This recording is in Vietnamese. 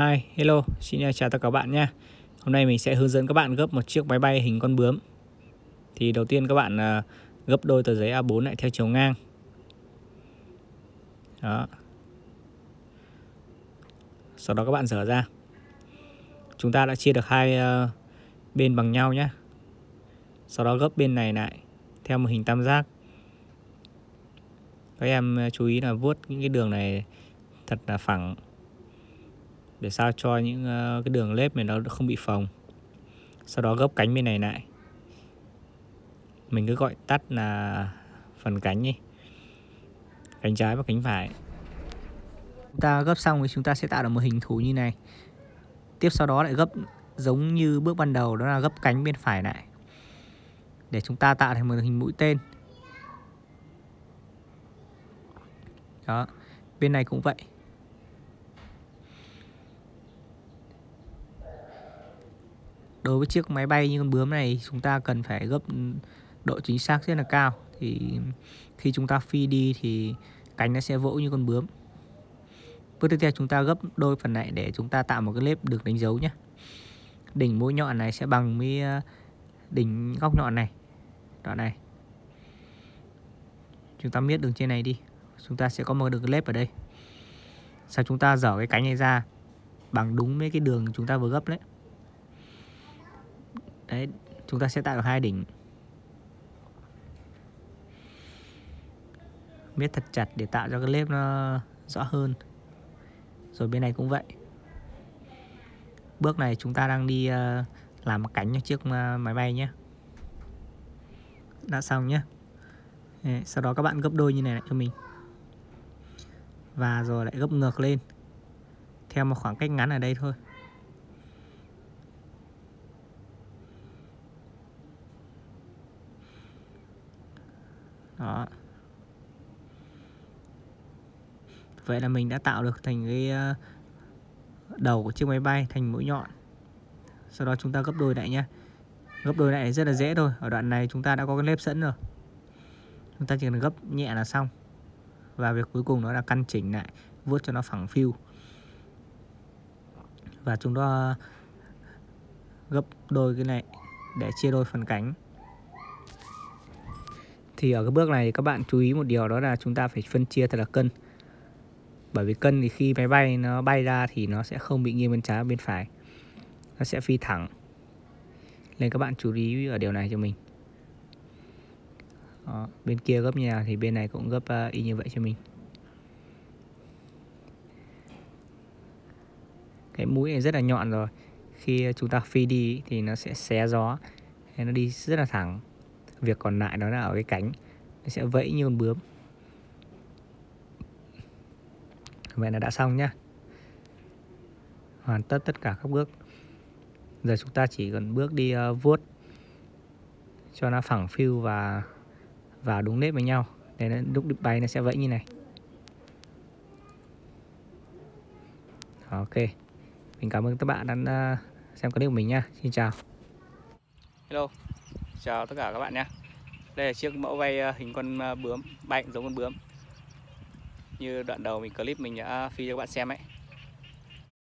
Hi, hello, xin chào tất cả các bạn nha. Hôm nay mình sẽ hướng dẫn các bạn gấp một chiếc máy bay hình con bướm. Thì đầu tiên các bạn gấp đôi tờ giấy A4 lại theo chiều ngang. Đó. Sau đó các bạn dở ra. Chúng ta đã chia được hai bên bằng nhau nhé. Sau đó gấp bên này lại theo một hình tam giác. Các em chú ý là vuốt những cái đường này thật là phẳng, để sao cho những cái đường lép này nó không bị phồng. Sau đó gấp cánh bên này lại. Mình cứ gọi tắt là phần cánh đi, cánh trái và cánh phải. Chúng ta gấp xong thì chúng ta sẽ tạo được một hình thù như này. Tiếp sau đó lại gấp giống như bước ban đầu, đó là gấp cánh bên phải lại, để chúng ta tạo thành một hình mũi tên. Đó, bên này cũng vậy. Đối với chiếc máy bay như con bướm này, chúng ta cần phải gấp độ chính xác rất là cao. Thì khi chúng ta phi đi thì cánh nó sẽ vỗ như con bướm. Bước tiếp theo chúng ta gấp đôi phần này để chúng ta tạo một cái nếp được đánh dấu nhé. Đỉnh mũi nhọn này sẽ bằng với đỉnh góc nhọn này. Đoạn này. Chúng ta miết đường trên này đi. Chúng ta sẽ có một đường nếp ở đây. Sau chúng ta dở cái cánh này ra bằng đúng với cái đường chúng ta vừa gấp đấy. Đấy, chúng ta sẽ tạo được hai đỉnh. Miết thật chặt để tạo cho cái nếp nó rõ hơn. Rồi bên này cũng vậy. Bước này chúng ta đang đi làm cánh cho chiếc máy bay nhé. Đã xong nhé. Sau đó các bạn gấp đôi như này lại cho mình. Và rồi lại gấp ngược lên theo một khoảng cách ngắn ở đây thôi. Đó. Vậy là mình đã tạo được thành cái đầu của chiếc máy bay thành mũi nhọn. Sau đó chúng ta gấp đôi lại nhé. Gấp đôi lại rất là dễ thôi. Ở đoạn này chúng ta đã có cái nếp sẵn rồi. Chúng ta chỉ cần gấp nhẹ là xong. Và việc cuối cùng đó là căn chỉnh lại, vuốt cho nó phẳng phiu. Và chúng ta gấp đôi cái này để chia đôi phần cánh. Thì ở cái bước này các bạn chú ý một điều, đó là chúng ta phải phân chia thật là cân. Bởi vì cân thì khi máy bay nó bay ra thì nó sẽ không bị nghiêng bên trái bên phải, nó sẽ phi thẳng. Nên các bạn chú ý ở điều này cho mình. Đó, bên kia gấp như nào thì bên này cũng gấp y như vậy cho mình. Cái mũi này rất là nhọn rồi. Khi chúng ta phi đi thì nó sẽ xé gió, nên nó đi rất là thẳng. Việc còn lại đó là ở cái cánh, nó sẽ vẫy như con bướm. Vậy là đã xong nhá. Hoàn tất tất cả các bước. Giờ chúng ta chỉ cần bước đi vuốt cho nó phẳng phiu và vào đúng nếp với nhau. Để lúc bay nó sẽ vẫy như này. Ok. Mình cảm ơn các bạn đã xem clip của mình nha. Xin chào. Hello. Chào tất cả các bạn nhé. Đây là chiếc mẫu bay hình con bướm, bay giống con bướm. Như đoạn đầu clip mình đã phi cho các bạn xem ấy.